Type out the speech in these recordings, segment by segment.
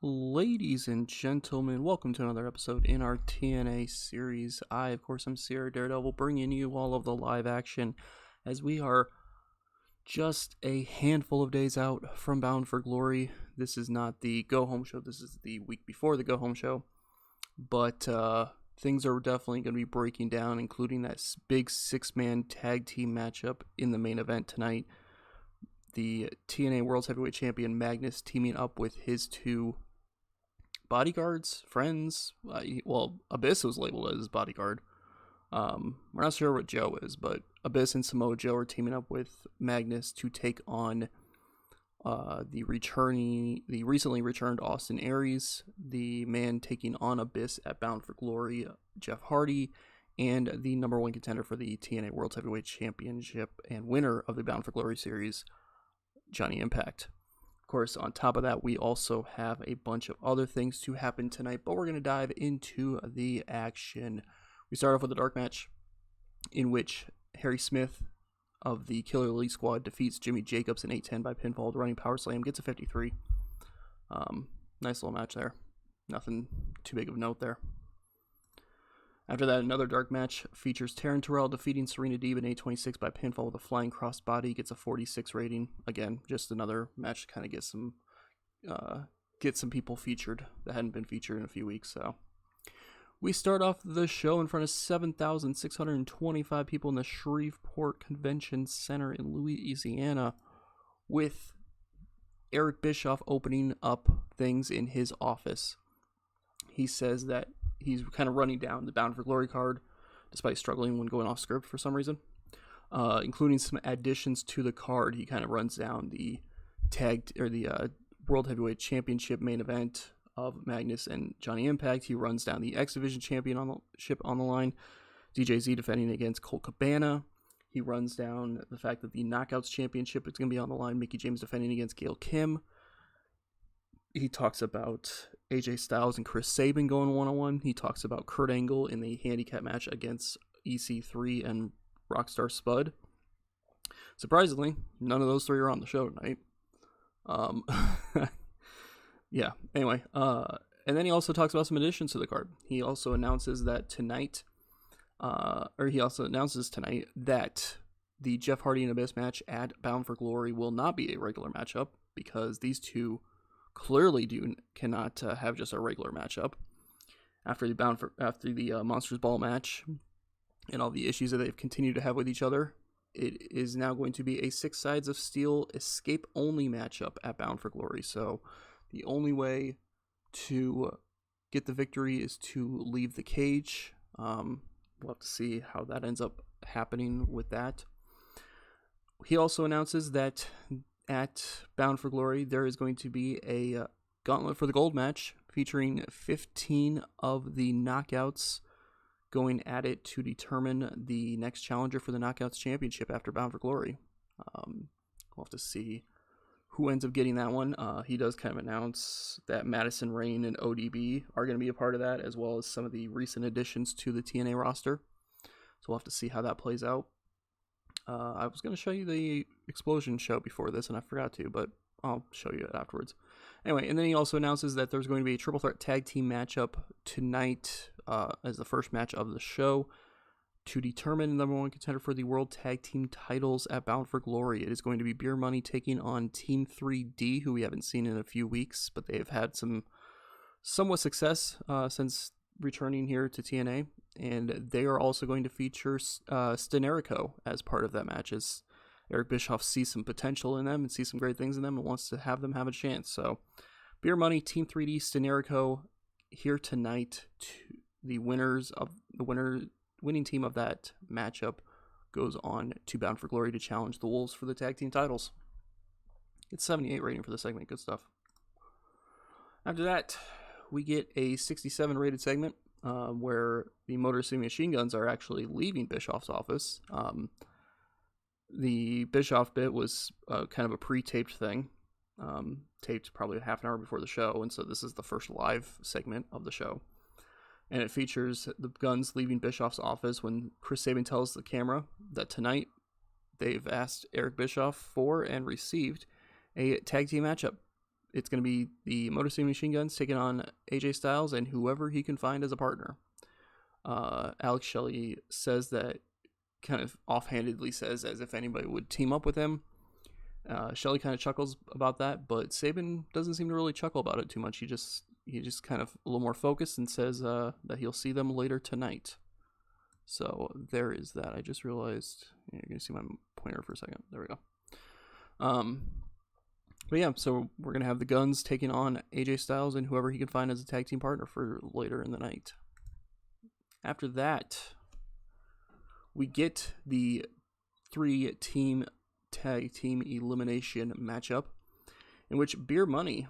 Ladies and gentlemen, welcome to another episode in our TNA series. Of course, I'm Sierra Daredevil, bringing you all of the live action as we are just a handful of days out from Bound for Glory. This is not the go-home show. This is the week before the go-home show. But things are definitely going to be breaking down, including that big six-man tag team matchup in the main event tonight. The TNA World Heavyweight Champion Magnus teaming up with his two bodyguards, friends. Abyss was labeled as his bodyguard. We're not sure what Joe is, but Abyss and Samoa Joe are teaming up with Magnus to take on the recently returned Austin Aries, the man taking on Abyss at Bound for Glory, Jeff Hardy, and the number one contender for the TNA World Heavyweight Championship and winner of the Bound for Glory series, Johnny Impact. Of course, on top of that, we also have a bunch of other things to happen tonight, but we're going to dive into the action. We start off with a dark match in which Harry Smith of the Killer Elite Squad defeats Jimmy Jacobs in 8-10 by pinfall. The running power slam gets a 53. Nice little match there. Nothing too big of a note there. After that, another dark match features Taryn Terrell defeating Serena Deeb in 8-26 by pinfall with a flying crossbody. Gets a 46 rating. Again, just another match to kind of get some people featured that hadn't been featured in a few weeks. So we start off the show in front of 7,625 people in the Shreveport Convention Center in Louisiana, with Eric Bischoff opening up things in his office. He says that he's kind of running down the Bound for Glory card, despite struggling when going off script for some reason, including some additions to the card. He kind of runs down the World Heavyweight Championship main event of Magnus and Johnny Impact. He runs down the X Division Championship on the line, DJZ defending against Colt Cabana. He runs down the fact that the Knockouts Championship is going to be on the line, Mickie James defending against Gail Kim. He talks about AJ Styles and Chris Sabin going one-on-one. He talks about Kurt Angle in the handicap match against EC3 and Rockstar Spud. Surprisingly, none of those three are on the show tonight. Yeah, anyway. And then he also talks about some additions to the card. He also announces that tonight that the Jeff Hardy and Abyss match at Bound for Glory will not be a regular matchup, because these two clearly cannot have just a regular matchup after the Monsters Ball match and all the issues that they've continued to have with each other. It is now going to be a 6 Sides of Steel escape only matchup at Bound for Glory. So the only way to get the victory is to leave the cage. We'll have to see how that ends up happening with that. He also announces that at Bound for Glory, there is going to be a Gauntlet for the Gold match featuring 15 of the Knockouts going at it to determine the next challenger for the Knockouts Championship after Bound for Glory. We'll have to see who ends up getting that one. He does kind of announce that Madison Rayne and ODB are going to be a part of that, as well as some of the recent additions to the TNA roster. So we'll have to see how that plays out. I was going to show you the Explosion show before this, and I forgot to, but I'll show you it afterwards. Anyway, and then he also announces that there's going to be a triple threat tag team matchup tonight as the first match of the show to determine the number one contender for the World Tag Team titles at Bound for Glory. It is going to be Beer Money taking on Team 3D, who we haven't seen in a few weeks, but they have had some somewhat success since returning here to TNA. And they are also going to feature Stenerico as part of that match, as Eric Bischoff sees some potential in them and sees some great things in them and wants to have them have a chance. So Beer Money, Team 3D, Stenerico here tonight. The winning team of that matchup goes on to Bound for Glory to challenge the Wolves for the tag team titles. It's 78 rating for the segment. Good stuff. After that, we get a 67 rated segment where the Motor City Machine Guns are actually leaving Bischoff's office. The Bischoff bit was kind of a pre-taped thing, taped probably half an hour before the show, and so this is the first live segment of the show. And it features the Guns leaving Bischoff's office when Chris Sabin tells the camera that tonight they've asked Eric Bischoff for and received a tag team matchup it's going to be the Motor City Machine Guns taking on AJ Styles and whoever he can find as a partner. Alex Shelley says that, kind of offhandedly says, as if anybody would team up with him. Shelley kind of chuckles about that, but Sabin doesn't seem to really chuckle about it too much. He just kind of a little more focused and says that he'll see them later tonight. So there is that. I just realized, you're going to see my pointer for a second. There we go. But yeah, so we're going to have the Guns taking on AJ Styles and whoever he can find as a tag team partner for later in the night. After that, we get the 3-team tag team elimination matchup in which Beer Money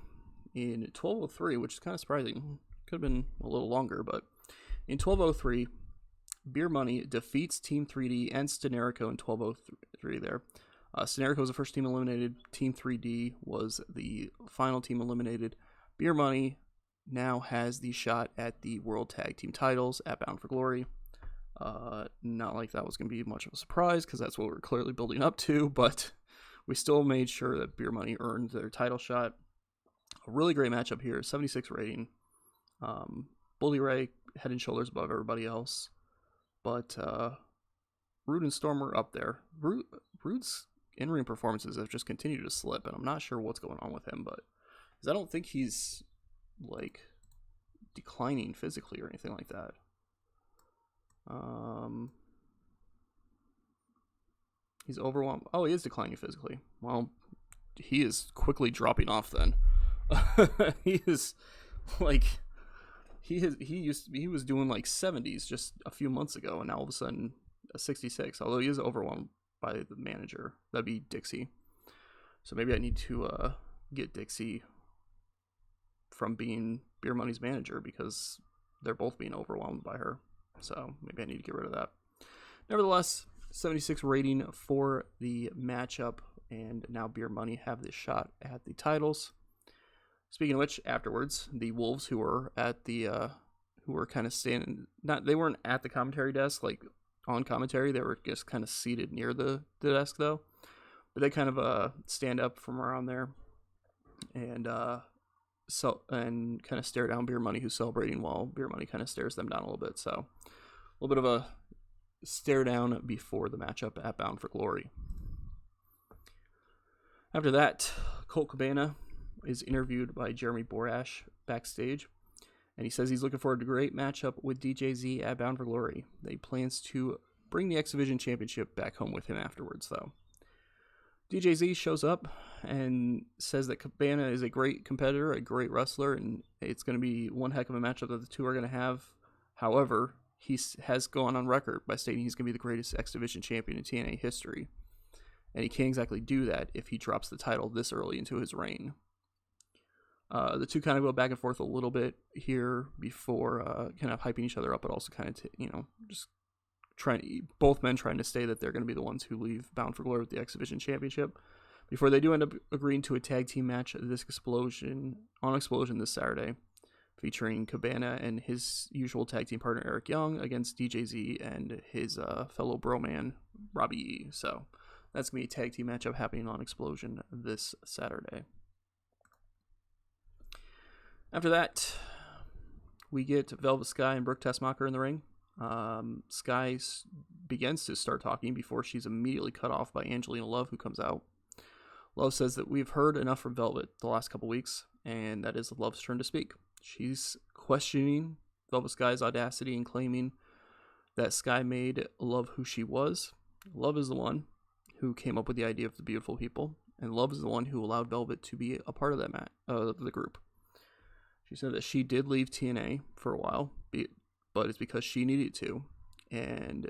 in 12:03, which is kind of surprising, could have been a little longer, but in 12:03, Beer Money defeats Team 3D and Stenerico in 12:03 there. Stenerico was the first team eliminated. Team 3D was the final team eliminated. Beer Money now has the shot at the World Tag Team titles at Bound for Glory. Not like that was going to be much of a surprise, because that's what we're clearly building up to, but we still made sure that Beer Money earned their title shot. A really great matchup here, 76 rating. Bully Ray head and shoulders above everybody else, but Rude and Storm were up there. Rude's in-ring performances have just continued to slip, and I'm not sure what's going on with him, but I don't think he's like declining physically or anything like that. He's overwhelmed. Oh, he is declining physically. Well, he is quickly dropping off then. He is like he was doing like 70s just a few months ago, and now all of a sudden a 66. Although he is overwhelmed by the manager. That'd be Dixie. So maybe I need to get Dixie from being Beer Money's manager, because they're both being overwhelmed by her. So maybe I need to get rid of that. Nevertheless, 76 rating for the matchup, and now Beer Money have this shot at the titles. Speaking of which, afterwards, the Wolves, who were at the who were kind of standing, they weren't at the commentary desk like on commentary, they were just kind of seated near the desk though. But they kind of stand up from around there and kind of stare down Beer Money, who's celebrating, while Beer Money kind of stares them down a little bit. So a little bit of a stare down before the matchup at Bound for Glory. After that, Colt Cabana is interviewed by Jeremy Borash backstage, and he says he's looking forward to a great matchup with DJZ at Bound for Glory. That he plans to bring the X Division Championship back home with him afterwards, though. DJZ shows up and says that Cabana is a great competitor, a great wrestler, and it's going to be one heck of a matchup that the two are going to have. However, he has gone on record by stating he's going to be the greatest X Division champion in TNA history, and he can't exactly do that if he drops the title this early into his reign. The two kind of go back and forth a little bit here before kind of hyping each other up, but also kind of, just both men trying to say that they're going to be the ones who leave Bound for Glory with the X Division Championship, before they do end up agreeing to a tag team match at this Explosion this Saturday, featuring Cabana and his usual tag team partner Eric Young against DJZ and his fellow broman Robbie E. So that's going to be a tag team matchup happening on Explosion this Saturday. After that, we get Velvet Sky and Brooke Tessmacher in the ring. Sky begins to start talking before she's immediately cut off by Angelina Love, who comes out. Love says that we've heard enough from Velvet the last couple weeks, and that is Love's turn to speak. She's questioning Velvet Sky's audacity and claiming that Sky made Love who she was. Love is the one who came up with the idea of the beautiful people, and Love is the one who allowed Velvet to be a part of that the group. She said that she did leave TNA for a while, but it's because she needed to. And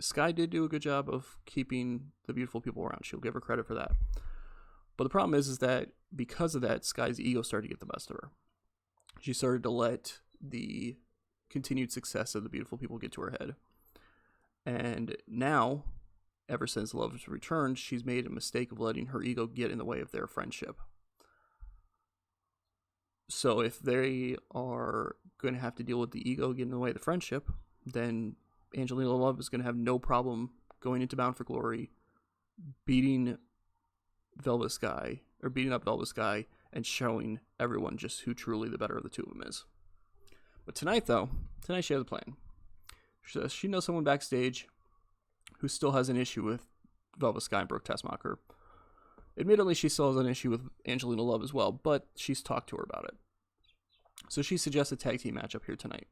Sky did do a good job of keeping the beautiful people around. She'll give her credit for that. But the problem is that because of that, Sky's ego started to get the best of her. She started to let the continued success of the beautiful people get to her head. And now, ever since Love's returned, she's made a mistake of letting her ego get in the way of their friendship. So if they are going to have to deal with the ego getting in the way of the friendship, then Angelina Love is going to have no problem going into Bound for Glory, beating up Velvet Sky, and showing everyone just who truly the better of the two of them is. But tonight she has a plan. She knows someone backstage who still has an issue with Velvet Sky and Brooke Tessmacher. Admittedly, she still has an issue with Angelina Love as well, but she's talked to her about it. So she suggests a tag team matchup here tonight.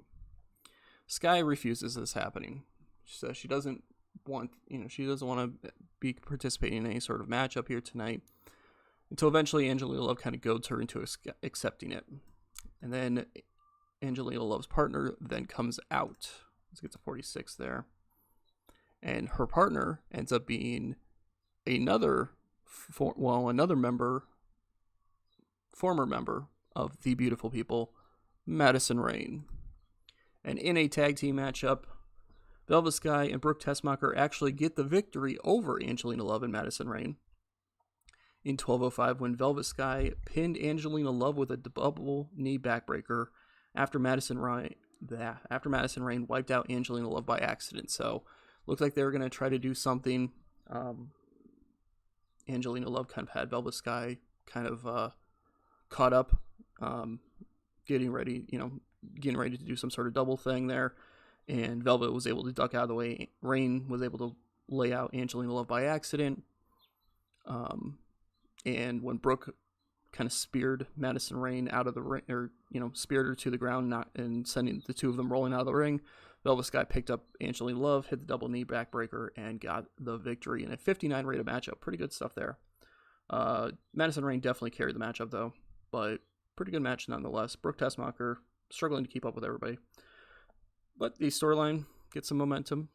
Sky refuses this happening. She says she doesn't want to be participating in any sort of matchup here tonight, until eventually Angelina Love kind of goads her into accepting it. And then Angelina Love's partner then comes out. Let's get to 46 there. And her partner ends up being another former member of the Beautiful People, Madison Rayne. And in a tag team matchup, Velvet Sky and Brooke Tessmacher actually get the victory over Angelina Love and Madison Rayne in 12:05 when Velvet Sky pinned Angelina Love with a double knee backbreaker after Madison Rayne wiped out Angelina Love by accident. So looked like they were going to try to do something. Angelina Love kind of had Velvet Sky kind of caught up, getting ready to do some sort of double thing there. And Velvet was able to duck out of the way. Rayne was able to lay out Angelina Love by accident. And when Brooke kind of speared Madison Rayne out of the ring, or speared her to the ground, and sending the two of them rolling out of the ring, Velvet Sky picked up Angelina Love, hit the double knee backbreaker, and got the victory in a 59 rated matchup. Pretty good stuff there. Madison Rayne definitely carried the matchup though, but pretty good match nonetheless. Brooke Tessmacher struggling to keep up with everybody, but the storyline gets some momentum.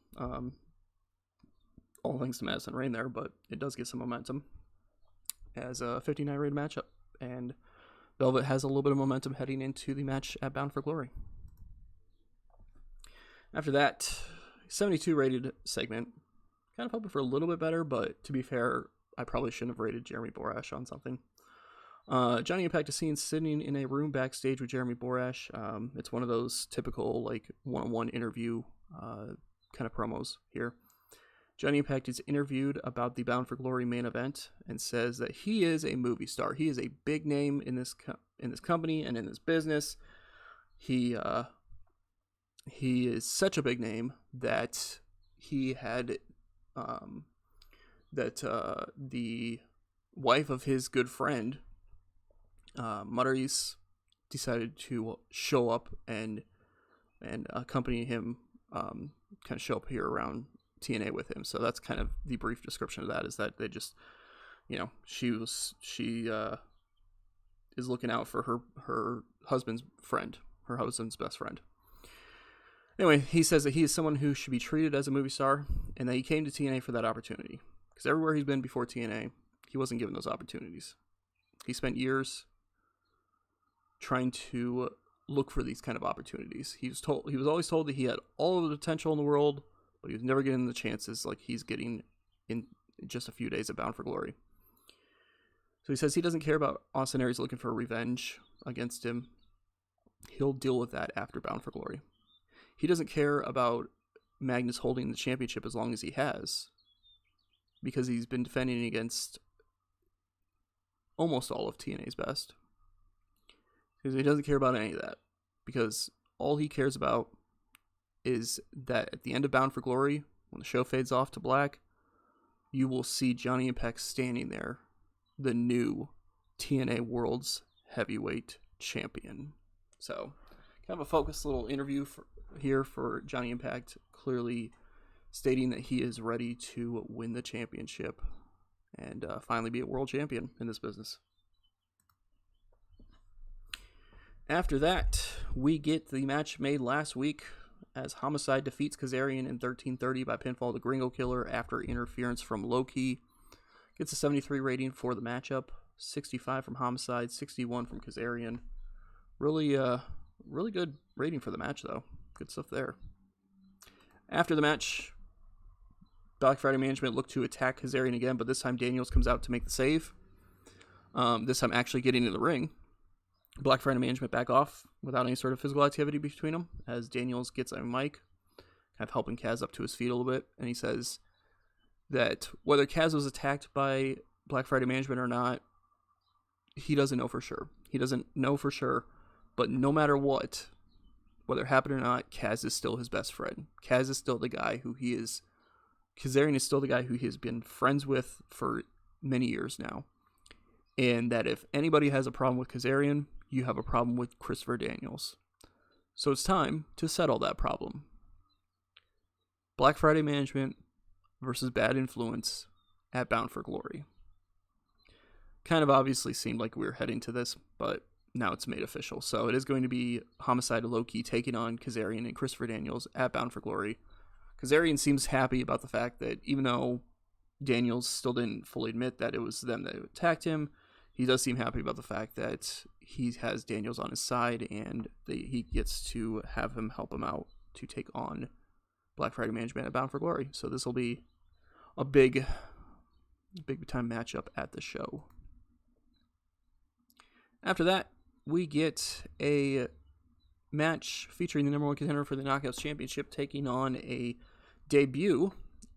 All thanks to Madison Rayne there, but it does get some momentum as a 59 rated matchup, and Velvet has a little bit of momentum heading into the match at Bound for Glory. After that, 72 rated segment. Kind of hoping for a little bit better, but to be fair, I probably shouldn't have rated Jeremy Borash on something. Johnny Impact is seen sitting in a room backstage with Jeremy Borash. It's one of those typical one-on-one interview kind of promos here. Johnny Impact is interviewed about the Bound for Glory main event and says that he is a movie star. He is a big name in this company and in this business. He is such a big name that he had the wife of his good friend, Maurice, decided to show up and accompany him, kind of show up here around TNA with him. So that's kind of the brief description of that, is that they just, she is looking out for her husband's friend, her husband's best friend. Anyway, he says that he is someone who should be treated as a movie star, and that he came to TNA for that opportunity. Because everywhere he's been before TNA, he wasn't given those opportunities. He spent years trying to look for these kind of opportunities. He was always told that he had all of the potential in the world, but he was never getting the chances like he's getting in just a few days of Bound for Glory. So he says he doesn't care about Austin Aries looking for revenge against him. He'll deal with that after Bound for Glory. He doesn't care about Magnus holding the championship as long as he has, because he's been defending against almost all of TNA's best. Because he doesn't care about any of that, because all he cares about is that at the end of Bound for Glory, when the show fades off to black, you will see Johnny Impact standing there, the new TNA World's Heavyweight Champion. So, kind of a focused little interview here for Johnny Impact, clearly stating that he is ready to win the championship and finally be a world champion in this business. After that, we get the match made last week as Homicide defeats Kazarian in 13:30 by pinfall the Gringo Killer after interference from Loki. Gets a 73 rating for the matchup, 65 from Homicide, 61 from Kazarian. Really good rating for the match, though. Good stuff there. After the match, Black Friday management looked to attack Kazarian again, but this time Daniels comes out to make the save. This time actually getting in the ring. Black Friday management back off without any sort of physical activity between them, as Daniels gets a mic, kind of helping Kaz up to his feet a little bit, and he says that whether Kaz was attacked by Black Friday management or not, he doesn't know for sure. He doesn't know for sure, but no matter what, whether it happened or not, Kaz is still his best friend. Kaz is still the guy who he is. Kazarian is still the guy who he has been friends with for many years now. And that if anybody has a problem with Kazarian, you have a problem with Christopher Daniels. So it's time to settle that problem. Black Friday Management versus Bad Influence at Bound for Glory. Kind of obviously seemed like we were heading to this, but now it's made official. So it is going to be Homicide and Loki taking on Kazarian and Christopher Daniels at Bound for Glory. Kazarian seems happy about the fact that even though Daniels still didn't fully admit that it was them that attacked him, he does seem happy about the fact that he has Daniels on his side and he gets to have him help him out to take on Black Friday Management at Bound for Glory. So this will be a big time matchup at the show. After that, we get a match featuring the number one contender for the Knockouts Championship taking on a debut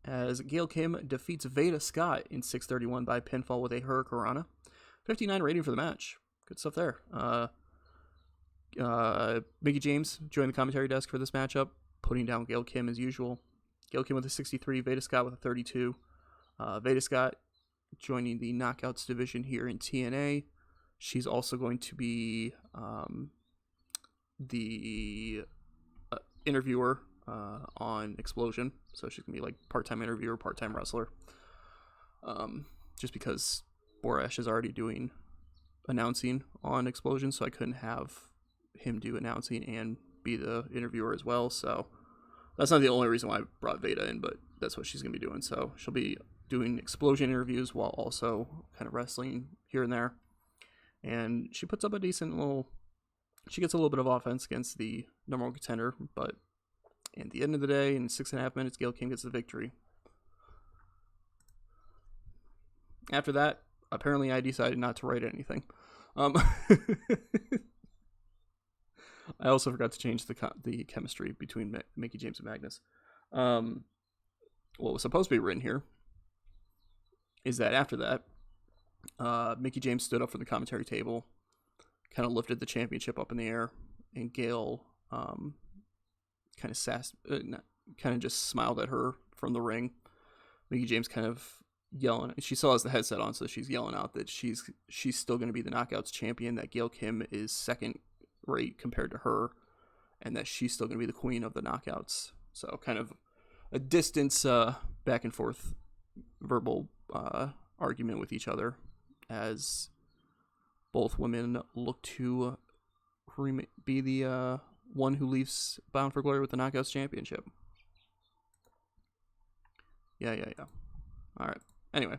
as Gail Kim defeats Veda Scott in 6:31 by pinfall with a Hurricanrana. 59 rating for the match. Good stuff there. Mickie James joined the commentary desk for this matchup, putting down Gail Kim as usual. Gail Kim with a 63, Veda Scott with a 32. Veda Scott joining the Knockouts division here in TNA. She's also going to be the interviewer on Explosion. So she's going to be like part-time interviewer, part-time wrestler. Just because Borash is already doing announcing on Explosion, so I couldn't have him do announcing and be the interviewer as well. So that's not the only reason why I brought Veda in, but that's what she's going to be doing. So she'll be doing Explosion interviews while also kind of wrestling here and there. And she puts up a decent she gets a little bit of offense against the number one contender, but at the end of the day, in 6.5 minutes, Gail Kim gets the victory. After that, apparently I decided not to write anything. I also forgot to change the chemistry between Mickie James and Magnus. What was supposed to be written here is that after that, Mickie James stood up from the commentary table, kind of lifted the championship up in the air, and Gail kind of just smiled at her from the ring. Mickie James kind of yelling. She still has the headset on, so she's yelling out that she's still going to be the Knockouts champion, that Gail Kim is second rate compared to her, and that she's still going to be the queen of the Knockouts. So kind of a distance back and forth verbal argument with each other as both women look to be the one who leaves Bound for Glory with the Knockouts championship. Yeah. All right. Anyway,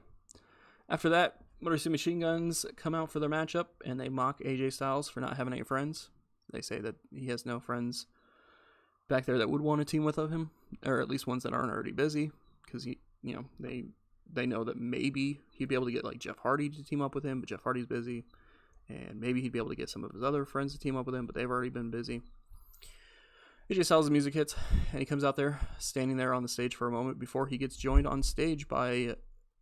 after that, Motor City Machine Guns come out for their matchup, and they mock AJ Styles for not having any friends. They say that he has no friends back there that would want to team with him, or at least ones that aren't already busy, because they know that maybe he'd be able to get like Jeff Hardy to team up with him, but Jeff Hardy's busy, and maybe he'd be able to get some of his other friends to team up with him, but they've already been busy. AJ Styles' music hits, and he comes out there, standing there on the stage for a moment before he gets joined on stage by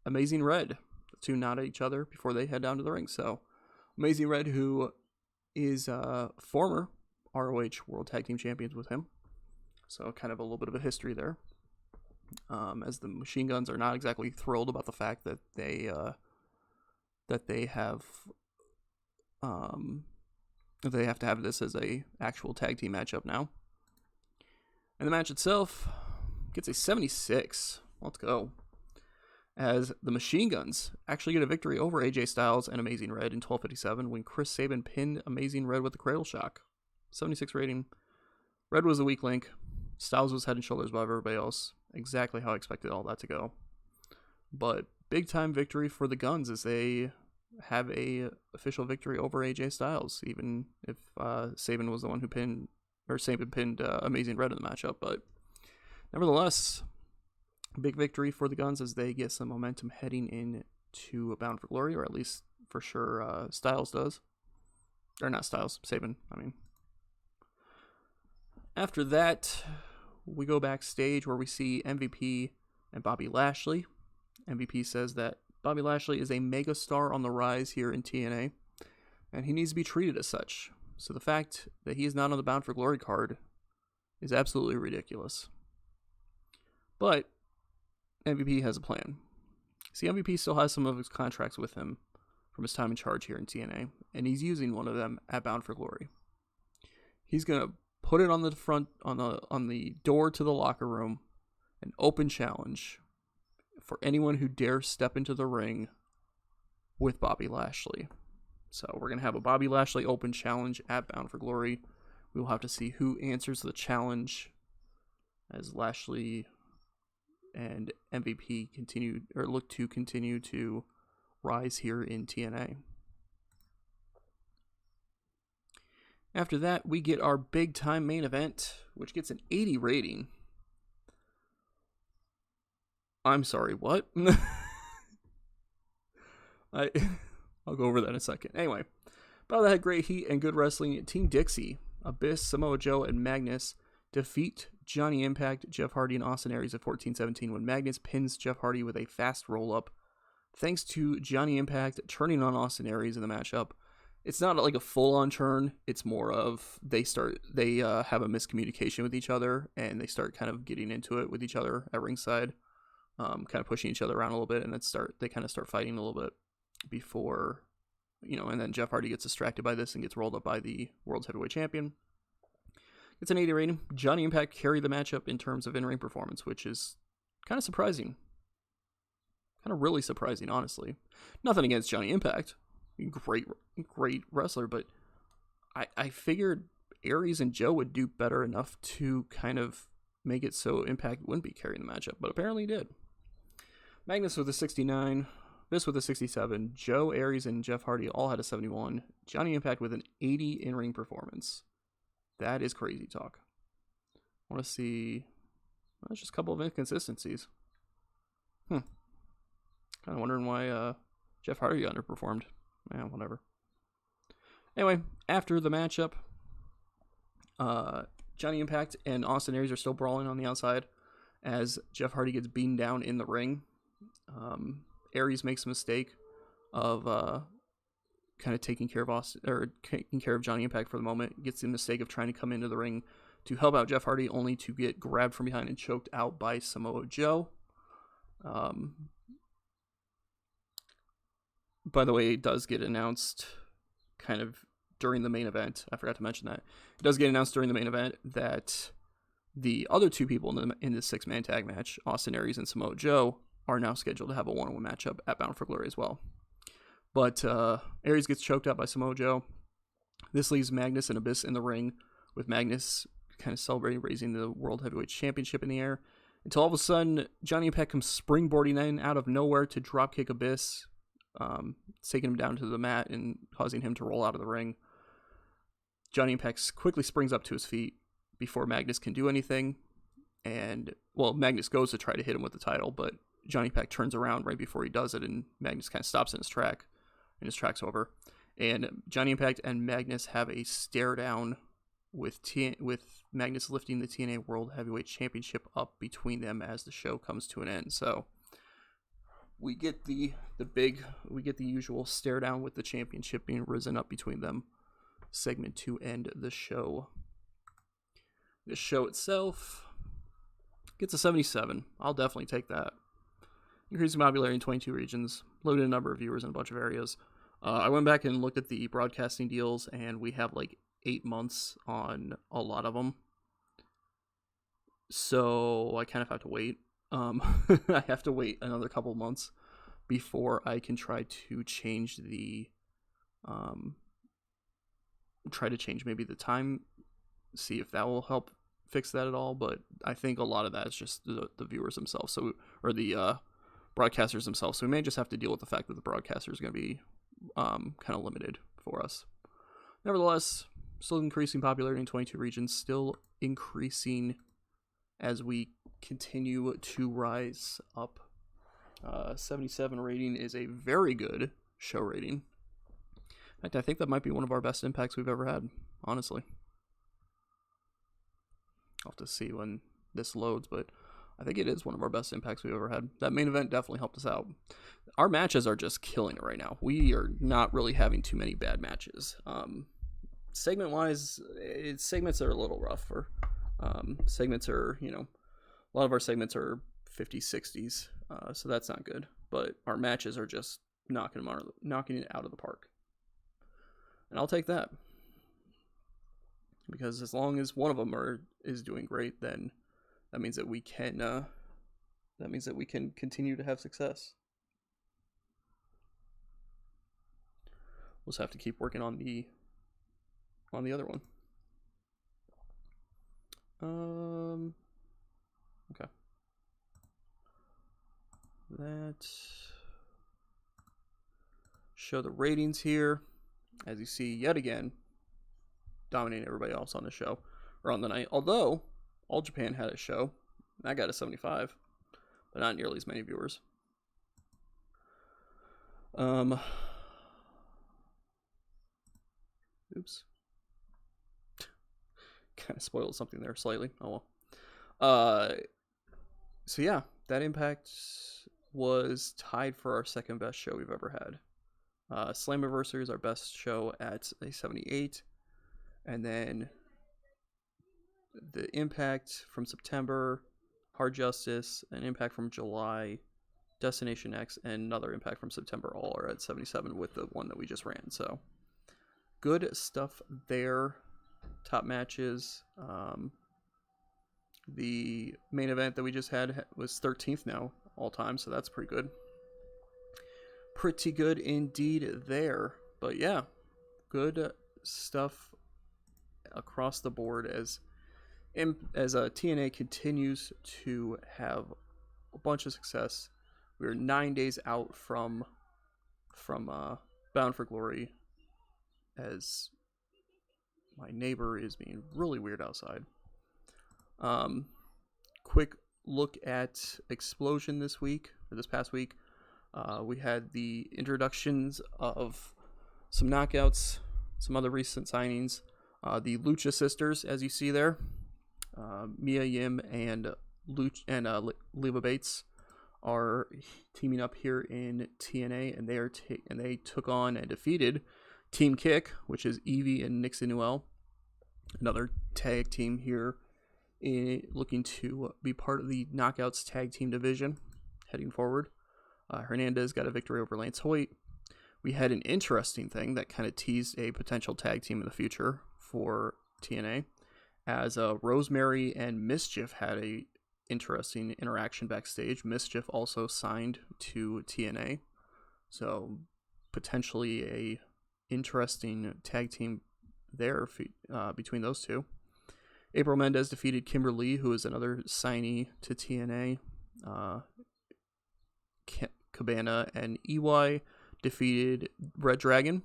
Amazing Red. The two nod at each other before they head down to the ring. So, Amazing Red, who is former ROH World Tag Team Champions with him. So, kind of a little bit of a history there. As the Machine Guns are not exactly thrilled about the fact that they have to have this as a actual tag team matchup now. And the match itself gets a 76. Let's go. As the Machine Guns actually get a victory over AJ Styles and Amazing Red in 12:57 when Chris Sabin pinned Amazing Red with the Cradle Shock. 76 rating. Red was the weak link. Styles was head and shoulders above everybody else. Exactly how I expected all that to go. But big time victory for the Guns as they have a official victory over AJ Styles, even if Sabin was the one who pinned Amazing Red in the matchup. But nevertheless, big victory for the Guns as they get some momentum heading into Bound for Glory, or at least for sure Styles does. Or not Styles, Sabin, I mean. After that, we go backstage where we see MVP and Bobby Lashley. MVP says that Bobby Lashley is a mega star on the rise here in TNA, and he needs to be treated as such. So the fact that he is not on the Bound for Glory card is absolutely ridiculous. But MVP has a plan. See, MVP still has some of his contracts with him from his time in charge here in TNA, and he's using one of them at Bound for Glory. He's gonna put it on the front, on the door to the locker room, an open challenge for anyone who dares step into the ring with Bobby Lashley. So we're gonna have a Bobby Lashley open challenge at Bound for Glory. We will have to see who answers the challenge as Lashley and MVP look to continue to rise here in TNA. After that, we get our big time main event, which gets an 80 rating. I'm sorry, what? I'll go over that in a second. Anyway, Battle that had great heat and good wrestling. Team Dixie, Abyss, Samoa Joe, and Magnus defeat Johnny Impact, Jeff Hardy, and Austin Aries at 14-17 when Magnus pins Jeff Hardy with a fast roll-up. Thanks to Johnny Impact turning on Austin Aries in the matchup. It's not like a full-on turn. It's more of they have a miscommunication with each other, and they start kind of getting into it with each other at ringside, kind of pushing each other around a little bit, and then they kind of start fighting a little bit before, and then Jeff Hardy gets distracted by this and gets rolled up by the World's Heavyweight Champion. It's an 80 rating. Johnny Impact carried the matchup in terms of in-ring performance, which is kind of surprising. Kind of really surprising, honestly. Nothing against Johnny Impact. Great wrestler, but I figured Aries and Joe would do better enough to kind of make it so Impact wouldn't be carrying the matchup, but apparently he did. Magnus with a 69, this with a 67, Joe, Aries, and Jeff Hardy all had a 71, Johnny Impact with an 80 in-ring performance. That is crazy talk. I want to see, well, just a couple of inconsistencies. Kind of wondering why Jeff Hardy underperformed. Yeah, whatever. Anyway, after the matchup, Johnny Impact and Austin Aries are still brawling on the outside as Jeff Hardy gets beaten down in the ring. Aries makes a mistake of kind of taking care of Johnny Impact for the moment. Gets the mistake of trying to come into the ring to help out Jeff Hardy, only to get grabbed from behind and choked out by Samoa Joe. By the way, it does get announced kind of during the main event. I forgot to mention that. It does get announced during the main event that the other two people in the six-man tag match, Austin Aries and Samoa Joe, are now scheduled to have a one-on-one matchup at Bound for Glory as well. But Aries gets choked out by Samoa Joe. This leaves Magnus and Abyss in the ring, with Magnus kind of celebrating raising the World Heavyweight Championship in the air, until all of a sudden, Johnny Impact comes springboarding in out of nowhere to dropkick Abyss, taking him down to the mat and causing him to roll out of the ring. Johnny Impact quickly springs up to his feet before Magnus can do anything. And, well, Magnus goes to try to hit him with the title, but Johnny Impact turns around right before he does it, and Magnus kind of stops in his tracks over. And Johnny Impact and Magnus have a stare down with Magnus lifting the TNA World Heavyweight Championship up between them as the show comes to an end. So we get the usual stare down with the championship being risen up between them segment to end the show. The show itself gets a 77. I'll definitely take that. Increasing popularity in 22 regions, limited number of viewers in a bunch of areas. I went back and looked at the broadcasting deals, and we have like 8 months on a lot of them. So I kind of have to wait. I have to wait another couple months before I can try to change maybe the time, see if that will help fix that at all. But I think a lot of that is just the viewers themselves, or the broadcasters themselves. So we may just have to deal with the fact that the broadcasters are going to be kind of limited for us. Nevertheless, still increasing popularity in 22 regions, still increasing as we continue to rise up. 77 rating is a very good show rating. In fact, I think that might be one of our best impacts we've ever had, honestly. I'll have to see when this loads, but I think it is one of our best impacts we've ever had. That main event definitely helped us out. Our matches are just killing it right now. We are not really having too many bad matches. Segment-wise, segments are a little rougher. Segments are, a lot of our segments are 50s, 60s, so that's not good. But our matches are just knocking it out of the park. And I'll take that. Because as long as one of them is doing great, then that means that we can continue to have success. We'll just have to keep working on the other one. Okay. Show the ratings here. As you see, yet again, dominating everybody else on the show or on the night. Although All Japan had a show, that got a 75, but not nearly as many viewers. Oops. Kind of spoiled something there slightly. Oh well. So yeah, that Impact was tied for our second best show we've ever had. Slammiversary is our best show at a 78. And then the Impact from September, Hard Justice, an Impact from July, Destination X, and another Impact from September all are at 77 with the one that we just ran. So good stuff there. Top matches. The main event that we just had was 13th now all time, so that's pretty good. Pretty good indeed there. But yeah, good stuff across the board as TNA continues to have a bunch of success. We're 9 days out from Bound for Glory, as my neighbor is being really weird outside. Quick look at Explosion this past week. We had the introductions of some knockouts, some other recent signings. The Lucha Sisters, as you see there, Mia Yim and Leva Bates are teaming up here in TNA, and they took on and defeated Team Kick, which is Evie and Nixie Noel, another tag team here, looking to be part of the Knockouts tag team division heading forward. Hernandez got a victory over Lance Hoyt. We had an interesting thing that kind of teased a potential tag team in the future for TNA, as Rosemary and Mischief had a interesting interaction backstage. Mischief also signed to TNA, so potentially a interesting tag team there between those two. April Mendez defeated Kimberly, who is another signee to TNA. Cabana and EY defeated Red Dragon,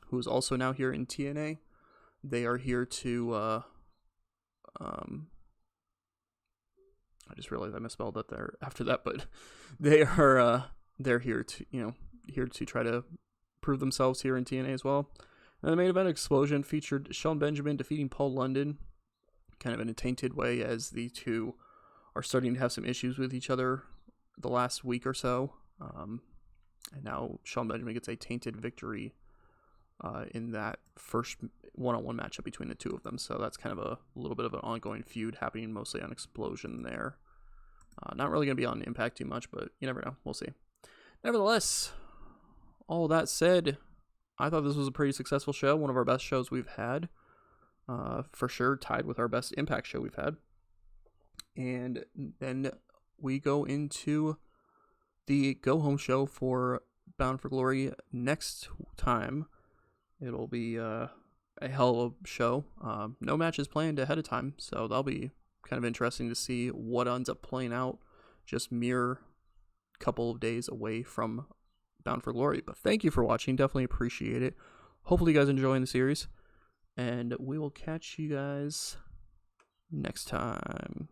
who is also now here in TNA. They are here to I just realized I misspelled that there after that, but they're here to try to prove themselves here in TNA as well. And the main event, Explosion, featured Sean Benjamin defeating Paul London, kind of in a tainted way, as the two are starting to have some issues with each other the last week or so. And now Sean Benjamin gets a tainted victory in that first one-on-one matchup between the two of them. So that's kind of a little bit of an ongoing feud happening mostly on Explosion there. Not really going to be on Impact too much, but you never know. We'll see. Nevertheless, all that said, I thought this was a pretty successful show. One of our best shows we've had. For sure, tied with our best Impact show we've had. And then we go into the go-home show for Bound for Glory next time. It'll be a hell of a show. No matches planned ahead of time, so that'll be kind of interesting to see what ends up playing out just mere couple of days away from Bound for Glory. But thank you for watching. Definitely appreciate it. Hopefully you guys are enjoying the series, and we will catch you guys next time.